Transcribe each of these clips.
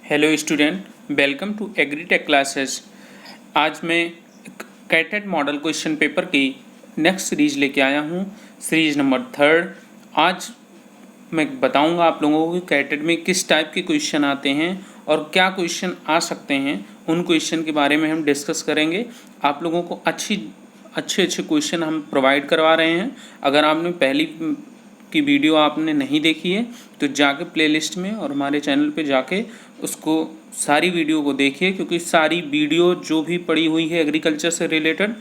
Hello student, welcome to Agritech classes. आज मैं कैटेट मॉडल क्वेश्चन पेपर की नेक्स्ट सीरीज लेके आया हूँ, सीरीज नंबर 3। आज मैं बताऊंगा आप लोगों को कि कैटेट में किस टाइप के क्वेश्चन आते हैं और क्या क्वेश्चन आ सकते हैं। उन क्वेश्चन के बारे में हम डिस्कस करेंगे। आप लोगों को अच्छे क्वेश्चन हम प्रोवाइड करवा रहे हैं। अगर आपने पहली की वीडियो आपने नहीं देखी है तो जाके प्लेलिस्ट में और हमारे चैनल पे जाके उसको सारी वीडियो को देखिए, क्योंकि सारी वीडियो जो भी पड़ी हुई है एग्रीकल्चर से रिलेटेड,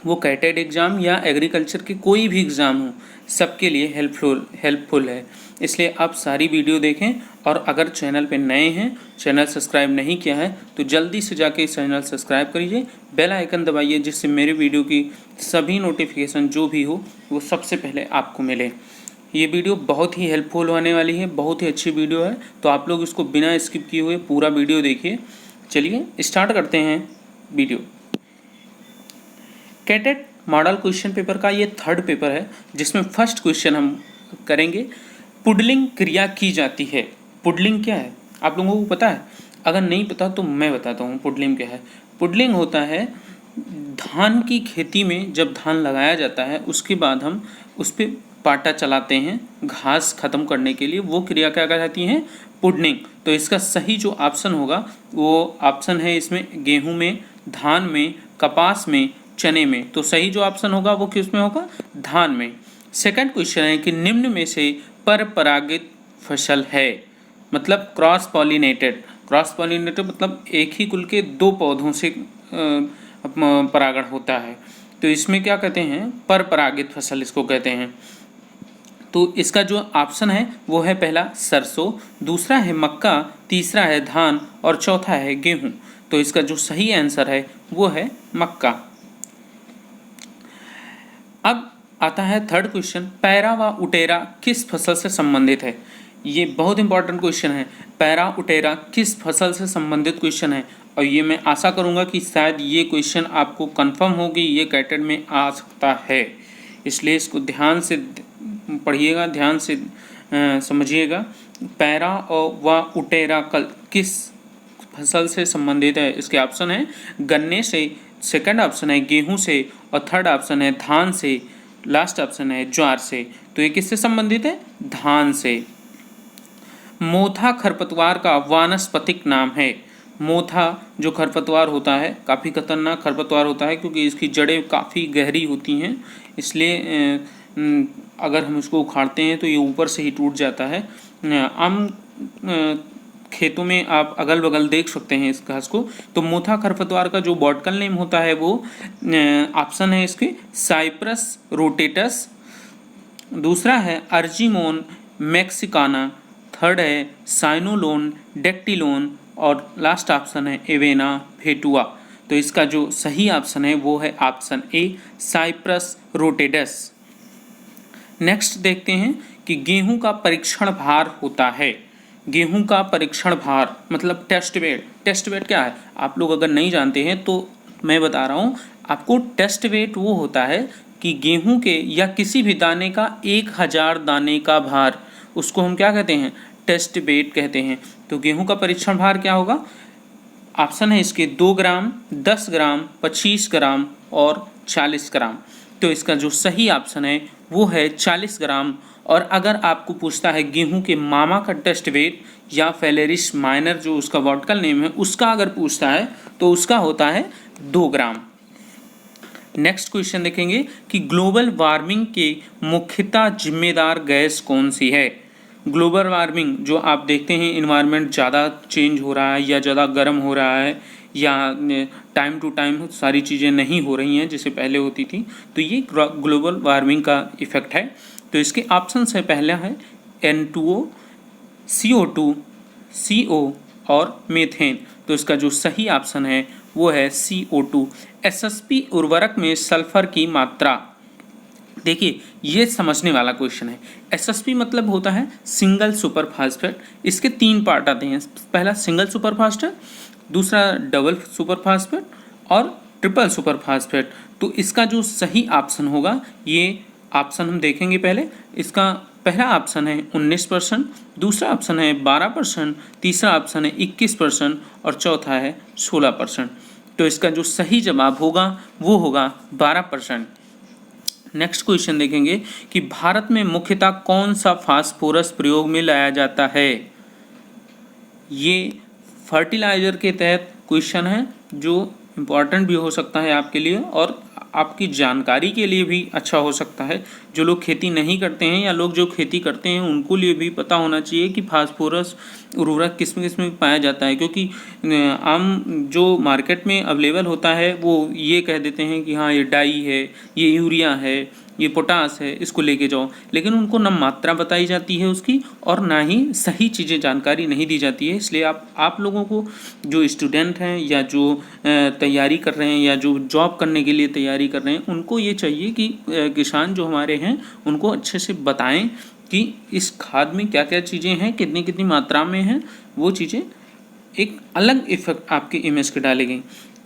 वो कैटेट एग्ज़ाम या एग्रीकल्चर के कोई भी एग्ज़ाम हो सबके लिए हेल्पफुल है। इसलिए आप सारी वीडियो देखें। और अगर चैनल पे नए हैं, चैनल सब्सक्राइब नहीं किया है तो जल्दी से जाके चैनल सब्सक्राइब करिए, बेल आइकन दबाइए, जिससे मेरे वीडियो की सभी नोटिफिकेशन जो भी हो वो सबसे पहले आपको मिले। ये वीडियो बहुत ही हेल्पफुल होने वाली है, बहुत ही अच्छी वीडियो है, तो आप लोग इसको बिना स्किप किए हुए पूरा वीडियो देखिए। चलिए स्टार्ट करते हैं video. CATET model question paper का ये 3rd पेपर है, जिसमें फर्स्ट क्वेश्चन हम करेंगे। पुडलिंग क्रिया की जाती है। पुडलिंग क्या है आप लोगों को पता है? अगर नहीं पता तो मैं बताता हूँ पुडलिंग क्या है। पुडलिंग होता है धान की खेती में, जब धान लगाया जाता है उसके बाद हम उस पर पाटा चलाते हैं घास खत्म करने के लिए, वो क्रिया क्या कहलाती है? पुडनिंग। तो इसका सही जो ऑप्शन होगा वो ऑप्शन है इसमें गेहूं में, धान में, कपास में, चने में। तो सही जो ऑप्शन होगा वो किस में होगा? धान में। सेकंड क्वेश्चन है कि निम्न में से पर परागित फसल है, मतलब क्रॉस पॉलिनेटेड। क्रॉस पॉलिनेटेड मतलब एक ही कुल के 2 पौधों से परागण होता है, तो इसमें क्या कहते हैं? पर परागित फसल इसको कहते हैं। तो इसका जो ऑप्शन है वो है पहला सरसों, दूसरा है मक्का, तीसरा है धान और चौथा है गेहूं। तो इसका जो सही आंसर है वो है मक्का। अब आता है 3rd क्वेश्चन। पैरा व उटेरा किस फसल से संबंधित है? ये बहुत इंपॉर्टेंट क्वेश्चन है। पैरा उटेरा किस फसल से संबंधित क्वेश्चन है, और ये मैं आशा करूँगा कि शायद ये क्वेश्चन आपको कंफर्म हो कि ये कैटेट में आ सकता है, इसलिए इसको ध्यान से पढ़िएगा, ध्यान से समझिएगा। पैरा और व उटेरा कल किस फसल से संबंधित है? इसके ऑप्शन है गन्ने से, सेकंड ऑप्शन है गेहूं से, और थर्ड ऑप्शन है धान से, लास्ट ऑप्शन है ज्वार से। तो ये किससे संबंधित है? धान से। मोथा खरपतवार का वानस्पतिक नाम है। मोथा जो खरपतवार होता है काफ़ी खतरनाक खरपतवार होता है, क्योंकि इसकी जड़ें काफ़ी गहरी होती हैं, इसलिए अगर हम इसको उखाड़ते हैं तो ये ऊपर से ही टूट जाता है। आम खेतों में आप अगल बगल देख सकते हैं इस घास को। तो मोथा खरपतवार का जो बॉटकल नेम होता है वो ऑप्शन है इसके साइप्रस रोटेटस, दूसरा है अर्जिमोन मैक्सिकाना, थर्ड है साइनोलोन डेक्टिलोन, और लास्ट ऑप्शन है एवेना भेटुआ। तो इसका जो सही ऑप्शन है वो है ऑप्शन ए साइप्रस रोटेटस। नेक्स्ट देखते हैं कि गेहूं का परीक्षण भार होता है। गेहूं का परीक्षण भार मतलब टेस्ट वेट। टेस्ट वेट क्या है आप लोग अगर नहीं जानते हैं तो मैं बता रहा हूं आपको। टेस्ट वेट वो होता है कि गेहूं के या किसी भी दाने का 1000 दाने का भार, उसको हम क्या कहते हैं? टेस्ट वेट कहते हैं। तो गेहूं का परीक्षण भार क्या होगा? ऑप्शन है इसके 2 ग्राम, 10 ग्राम, 25 ग्राम और 40 ग्राम। तो इसका जो सही ऑप्शन है वो है 40 ग्राम। और अगर आपको पूछता है गेहूं के मामा का टेस्ट वेट या फेलेरिस माइनर जो उसका बॉटकल नेम है उसका अगर पूछता है तो उसका होता है 2 ग्राम। नेक्स्ट क्वेश्चन देखेंगे कि ग्लोबल वार्मिंग के मुख्यतः जिम्मेदार गैस कौन सी है? ग्लोबल वार्मिंग जो आप देखते हैं इन्वायरमेंट ज़्यादा चेंज हो रहा है या ज़्यादा गर्म हो रहा है, या टाइम टू टाइम सारी चीज़ें नहीं हो रही हैं जैसे पहले होती थी, तो ये ग्लोबल वार्मिंग का इफ़ेक्ट है। तो इसके ऑप्शन है पहला है N2O, CO2, CO और मीथेन। तो इसका जो सही ऑप्शन है वो है CO2। SSP उर्वरक में सल्फर की मात्रा। देखिए ये समझने वाला क्वेश्चन है। SSP मतलब होता है सिंगल सुपर फास्फेट। इसके 3 पार्ट आते हैं, पहला सिंगल सुपर फास्फेट, दूसरा डबल सुपर फास्फेट और ट्रिपल सुपर फास्फेट। तो इसका जो सही ऑप्शन होगा, ये ऑप्शन हम देखेंगे पहले। इसका पहला ऑप्शन है 19%, दूसरा ऑप्शन है 12%, तीसरा ऑप्शन है 21% और चौथा है 16%। तो इसका जो सही जवाब होगा वो होगा 12%। नेक्स्ट क्वेश्चन देखेंगे कि भारत में मुख्यतः कौन सा फास्फोरस प्रयोग में लाया जाता है। ये फर्टिलाइजर के तहत क्वेश्चन है जो इम्पॉर्टेंट भी हो सकता है आपके लिए और आपकी जानकारी के लिए भी अच्छा हो सकता है। जो लोग खेती नहीं करते हैं या लोग जो खेती करते हैं उनको लिए भी पता होना चाहिए कि फास्फोरस उर्वरक किस में पाया जाता है, क्योंकि आम जो मार्केट में अवेलेबल होता है वो ये कह देते हैं कि हाँ ये डाई है, ये यूरिया है, ये पोटास है, इसको लेके जाओ, लेकिन उनको न मात्रा बताई जाती है उसकी और ना ही सही चीज़ें जानकारी नहीं दी जाती है। इसलिए आप लोगों को, जो स्टूडेंट हैं या जो तैयारी कर रहे हैं या जो जॉब करने के लिए तैयारी कर रहे हैं, उनको ये चाहिए कि किसान जो हमारे हैं उनको अच्छे से बताएं कि इस खाद में क्या क्या चीज़ें हैं, कितनी कितनी मात्रा में हैं। वो चीज़ें एक अलग इफेक्ट आपके इमेज के डालेंगी।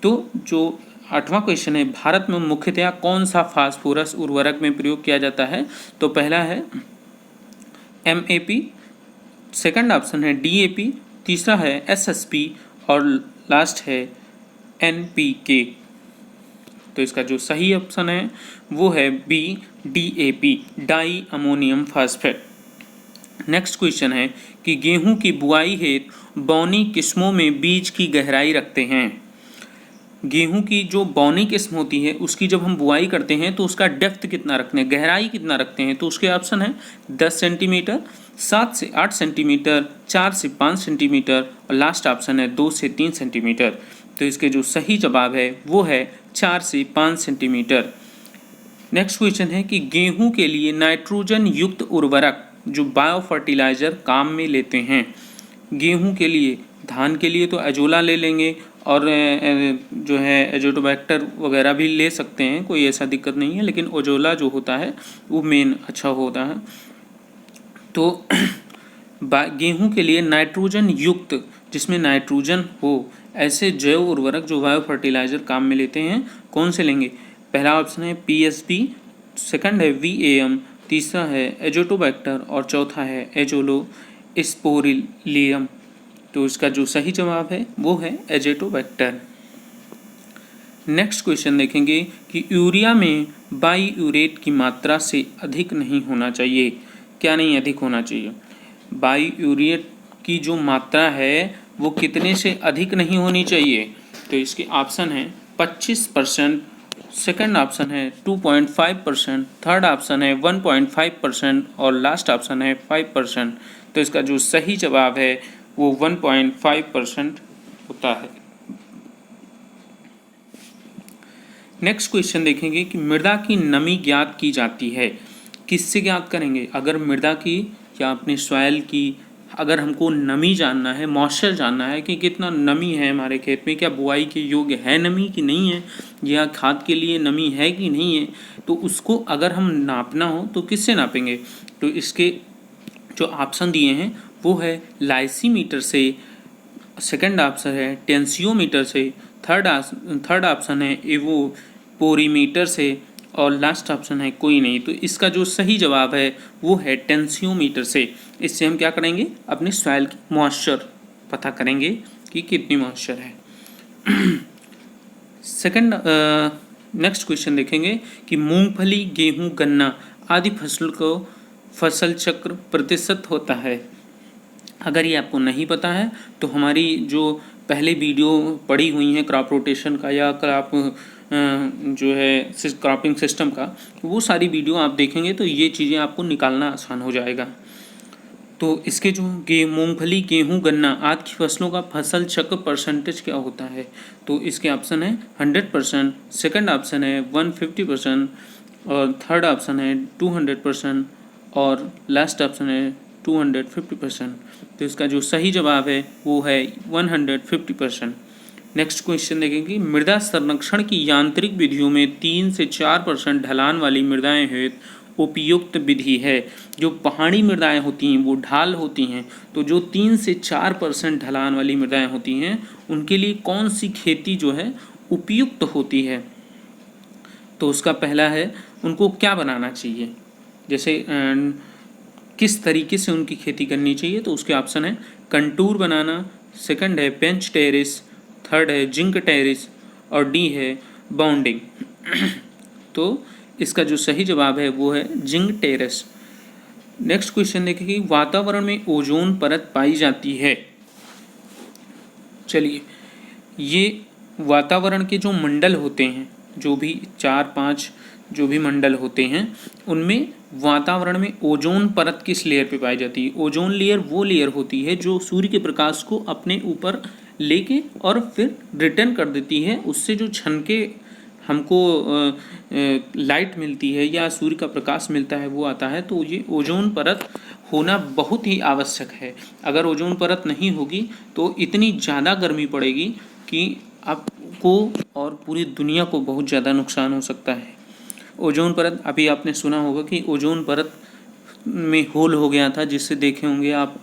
तो जो 8वां क्वेश्चन है, भारत में मुख्यतया कौन सा फास्फोरस उर्वरक में प्रयोग किया जाता है। तो पहला है MAP, सेकंड ऑप्शन है DAP, तीसरा है SSP और लास्ट है NPK। तो इसका जो सही ऑप्शन है वो है B, DAP, di ammonium phosphate. Next question है कि गेहूं की बुआई हेतु बौनी किस्मों में बीज की गहराई रखते हैं। गेहूं की जो बौनी किस्म होती है उसकी जब हम बुआई करते हैं तो उसका डेप्थ कितना रखते हैं, गहराई कितना रखते हैं। तो उसके ऑप्शन है 10 सेंटीमीटर, 7 से 8 सेंटीमीटर, 4 से 5 सेंटीमीटर और लास्ट ऑप्शन है 2 से 3 सेंटीमीटर। तो इसके जो सही जवाब है वो है 4 से 5 सेंटीमीटर। नेक्स्ट क्वेश्चन है कि गेहूं के लिए नाइट्रोजन युक्त उर्वरक जो बायो फर्टिलाइजर काम में लेते हैं। गेहूं के लिए, धान के लिए तो एजोला ले लेंगे और जो है एजोटोबैक्टर वगैरह भी ले सकते हैं, कोई ऐसा दिक्कत नहीं है, लेकिन ओजोला जो होता है वो मेन अच्छा होता है। तो गेहूं के लिए नाइट्रोजन युक्त, जिसमें नाइट्रोजन हो, ऐसे जैव उर्वरक जो बायो फर्टिलाइजर काम में लेते हैं, कौन से लेंगे। पहला ऑप्शन है PSP, सेकंड है VAM, तीसरा है एजोटोबैक्टर और चौथा है एजोलो स्पोरिलियम। तो इसका जो सही जवाब है वो है एजेटोबैक्टर। नेक्स्ट क्वेश्चन देखेंगे कि यूरिया में बाईयूरेट की मात्रा से अधिक नहीं होना चाहिए। क्या नहीं अधिक होना चाहिए? बाईयूरेट की जो मात्रा है वो कितने से अधिक नहीं होनी चाहिए। तो इसके ऑप्शन है 25%, सेकंड ऑप्शन है 2.5%, थर्ड ऑप्शन है 1.5% और लास्ट ऑप्शन है 5%। तो इसका जो सही जवाब है वो 1.5% होता है। नेक्स्ट क्वेश्चन देखेंगे कि मृदा की नमी ज्ञात की जाती है। किससे ज्ञात करेंगे? अगर मृदा की या अपने सॉइल की अगर हमको नमी जानना है, मॉइस्चर जानना है कि कितना नमी है हमारे खेत में, क्या बुआई के योग्य है नमी कि नहीं है, या खाद के लिए नमी है कि नहीं है, तो उसको अगर हम नापना हो तो किससे नापेंगे। तो इसके जो ऑप्शन दिए हैं वो है लाइसीमीटर से, सेकंड ऑप्शन है टेंसियोमीटर से, थर्ड ऑप्शन है एवोपोरीमीटर से और लास्ट ऑप्शन है कोई नहीं। तो इसका जो सही जवाब है वो है टेंसियोमीटर से। इससे हम क्या करेंगे, अपने सॉइल की मॉइस्चर पता करेंगे कि कितनी मॉइस्चर है। सेकंड नेक्स्ट क्वेश्चन देखेंगे कि मूंगफली, गेहूं, गन्ना आदि फसल को फसल चक्र प्रतिशत होता है। अगर ये आपको नहीं पता है तो हमारी जो पहले वीडियो पड़ी हुई हैं क्रॉप रोटेशन का या क्रॉप जो है क्रॉपिंग सिस्टम का, वो सारी वीडियो आप देखेंगे तो ये चीज़ें आपको निकालना आसान हो जाएगा। तो इसके जो मूंगफली, गेहूं, गन्ना आदि की फसलों का फसल चक्र परसेंटेज क्या होता है। तो इसके ऑप्शन है 100%, सेकंड ऑप्शन है 150% और थर्ड ऑप्शन है 200% और लास्ट ऑप्शन है 250%। तो इसका जो सही जवाब है वो है 150%। नेक्स्ट क्वेश्चन देखेंगे, मृदा संरक्षण की यांत्रिक विधियों में 3 से 4% ढलान वाली मृदाएं हेतु उपयुक्त विधि है। जो पहाड़ी मृदाएं होती हैं वो ढाल होती हैं, तो जो 3 से 4% ढलान वाली मृदाएं होती हैं उनके लिए कौन सी खेती जो है उपयुक्त होती है। तो उसका पहला है उनको क्या बनाना चाहिए। जैसे किस तरीके से उनकी खेती करनी चाहिए, तो उसके ऑप्शन है कंटूर बनाना, सेकंड है बेंच टेरेस, थर्ड है जिंक टेरेस और डी है बाउंडिंग। तो इसका जो सही जवाब है वो है जिंक टेरेस। नेक्स्ट क्वेश्चन देखें कि वातावरण में ओजोन परत पाई जाती है। चलिए, ये वातावरण के जो मंडल होते हैं, जो भी 4-5 जो भी मंडल होते हैं, उनमें वातावरण में ओजोन परत किस लेयर पे पाई जाती है। ओजोन लेयर वो लेयर होती है जो सूर्य के प्रकाश को अपने ऊपर लेके और फिर रिटर्न कर देती है, उससे जो छनके हमको लाइट मिलती है या सूर्य का प्रकाश मिलता है वो आता है। तो ये ओजोन परत होना बहुत ही आवश्यक है। अगर ओजोन परत नहीं होगी तो इतनी ज़्यादा गर्मी पड़ेगी कि आपको और पूरी दुनिया को बहुत ज़्यादा नुकसान हो सकता है। ओजोन परत, अभी आपने सुना होगा कि ओजोन परत में होल हो गया था, जिससे देखे होंगे आप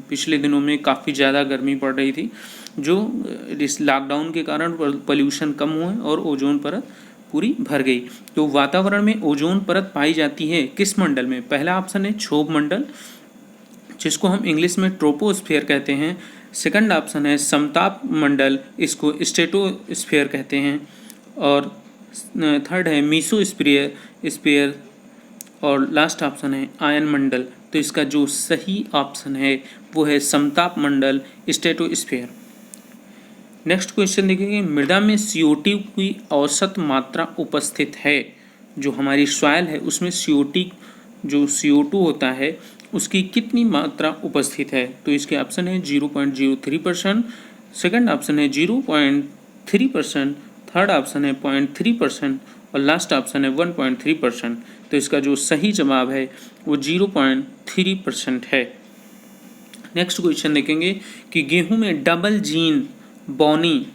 पिछले दिनों में काफ़ी ज़्यादा गर्मी पड़ रही थी, जो इस लॉकडाउन के कारण पोल्यूशन कम हुआ और ओजोन परत पूरी भर गई। तो वातावरण में ओजोन परत पाई जाती है किस मंडल में। पहला ऑप्शन है क्षोभ मंडल, जिसको हम इंग्लिश में ट्रोपोस्फेयर कहते हैं। सेकंड ऑप्शन है समताप मंडल, इसको स्ट्रेटोस्फेयर कहते हैं। और थर्ड है मीसोस्फीयर और लास्ट ऑप्शन है आयन मंडल। तो इसका जो सही ऑप्शन है वो है समताप मंडल, स्ट्रेटोस्फेयर। नेक्स्ट क्वेश्चन देखेंगे, मृदा में CO2 की औसत मात्रा उपस्थित है। जो हमारी सॉइल है उसमें जो CO2 होता है उसकी कितनी मात्रा उपस्थित है। तो इसके ऑप्शन है 0.03%, सेकंड ऑप्शन है 0.3%, थर्ड ऑप्शन है 0.3% और लास्ट ऑप्शन है 1.3%। तो इसका जो सही जवाब है वो 0.3% है। नेक्स्ट क्वेश्चन देखेंगे कि गेहूं में डबल जीन बोनी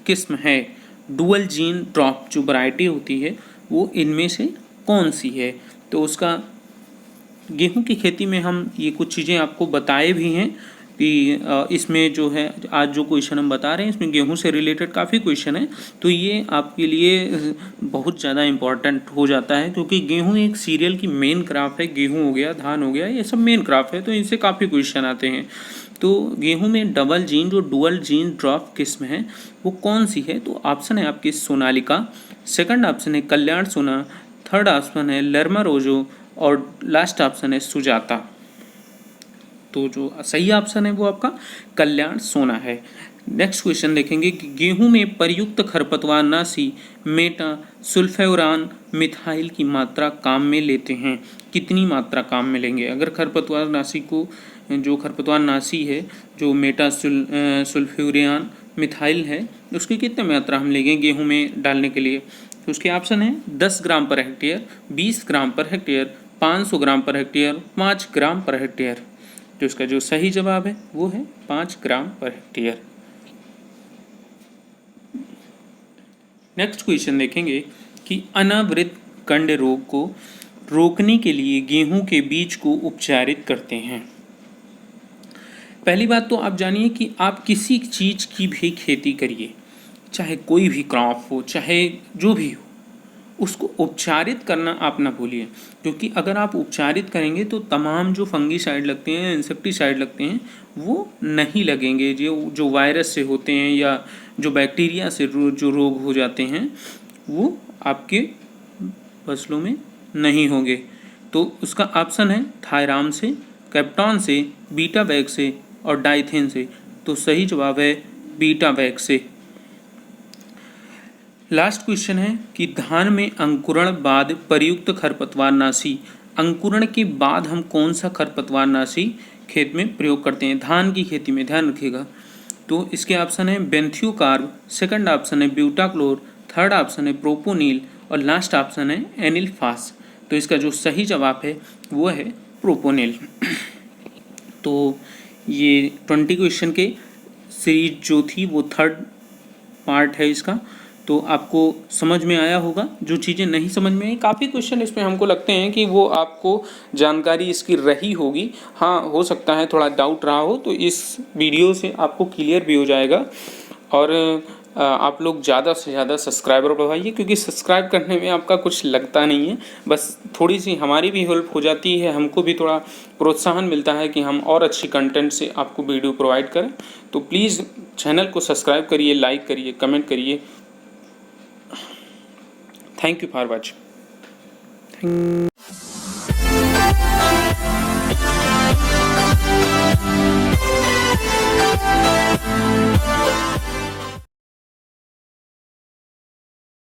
किस्म है, डुअल जीन ड्रॉप जो वैरायटी होती है वो इनमें से कौन सी है। तो उसका गेहूं की खेती में हम ये कुछ चीज़ें आपको बताए भी हैं कि इसमें जो है आज जो क्वेश्चन हम बता रहे हैं इसमें गेहूं से रिलेटेड काफ़ी क्वेश्चन है। तो ये आपके लिए बहुत ज़्यादा इम्पॉर्टेंट हो जाता है, क्योंकि गेहूं एक सीरियल की मेन क्रॉप है। गेहूं हो गया, धान हो गया, ये सब मेन क्रॉप है, तो इनसे काफ़ी क्वेश्चन आते हैं। तो गेहूं में डबल जीन जो डुअल जीन ड्रॉप किस्म है वो कौन सी है। तो ऑप्शन है आपके सोनालिका, सेकंड ऑप्शन है कल्याण सोना, थर्ड ऑप्शन है लर्मा रोजो और लास्ट ऑप्शन है सुजाता। तो जो सही ऑप्शन है वो आपका कल्याण सोना है। नेक्स्ट क्वेश्चन देखेंगे कि गेहूं में प्रयुक्त खरपतवारनाशी मेटा सुल्फेरान मिथाइल की मात्रा काम में लेते हैं। कितनी मात्रा काम में लेंगे। अगर खरपतवारनाशी को जो खरपतवारनाशी है जो मेटा सुल्फ्यूरियान मिथाइल है उसकी कितनी मात्रा हम लेंगे गेहूं में डालने के लिए। तो उसके ऑप्शन है 10 ग्राम पर हेक्टेयर, 20 ग्राम पर हेक्टेयर, 500 ग्राम पर हेक्टेयर, 5 ग्राम पर हेक्टेयर। तो इसका जो सही जवाब है वो है 5 ग्राम पर हेक्टेयर। नेक्स्ट क्वेश्चन देखेंगे कि अनावृत कंड रोग को रोकने के लिए गेहूं के बीज को उपचारित करते हैं। पहली बात तो आप जानिए कि आप किसी चीज़ की भी खेती करिए, चाहे कोई भी क्रॉप हो, चाहे जो भी हो, उसको उपचारित करना आप ना भूलिए। क्योंकि अगर आप उपचारित करेंगे तो तमाम जो फंगीसाइड लगते हैं, इंसेक्टिसाइड लगते हैं, वो नहीं लगेंगे। जो वायरस से होते हैं या जो बैक्टीरिया से जो रोग हो जाते हैं वो आपके फसलों में नहीं होंगे। तो उसका ऑप्शन है थायराम से, कैप्टॉन से, बीटा बैग से और डाइथेन से। तो सही जवाब है बीटा बैग से। लास्ट क्वेश्चन है कि धान में अंकुरण बाद प्रयुक्त खरपतवारनाशी, अंकुरण के बाद हम कौन सा खरपतवारनाशी खेत में प्रयोग करते हैं धान की खेती में, ध्यान रखिएगा। तो इसके ऑप्शन है बेंथियोकार्ब, सेकंड ऑप्शन है ब्यूटाक्लोर, थर्ड ऑप्शन है प्रोपोनिल और लास्ट ऑप्शन है एनिलफास। तो इसका जो सही जवाब है वो है प्रोपोनिल। तो ये 20 क्वेश्चन के सीरीज जो थी वो थर्ड पार्ट है इसका। तो आपको समझ में आया होगा। जो चीज़ें नहीं समझ में आई, काफ़ी क्वेश्चन इसमें हमको लगते हैं कि वो आपको जानकारी इसकी रही होगी। हाँ, हो सकता है थोड़ा डाउट रहा हो, तो इस वीडियो से आपको क्लियर भी हो जाएगा। और आप लोग ज़्यादा से ज़्यादा सब्सक्राइबर बढ़वाइए, क्योंकि सब्सक्राइब करने में आपका कुछ लगता नहीं है, बस थोड़ी सी हमारी भी हेल्प हो जाती है, हमको भी थोड़ा प्रोत्साहन मिलता है कि हम और अच्छी कंटेंट से आपको वीडियो प्रोवाइड करें। तो प्लीज़ चैनल को सब्सक्राइब करिए, लाइक करिए, कमेंट करिए। Thank you for watching.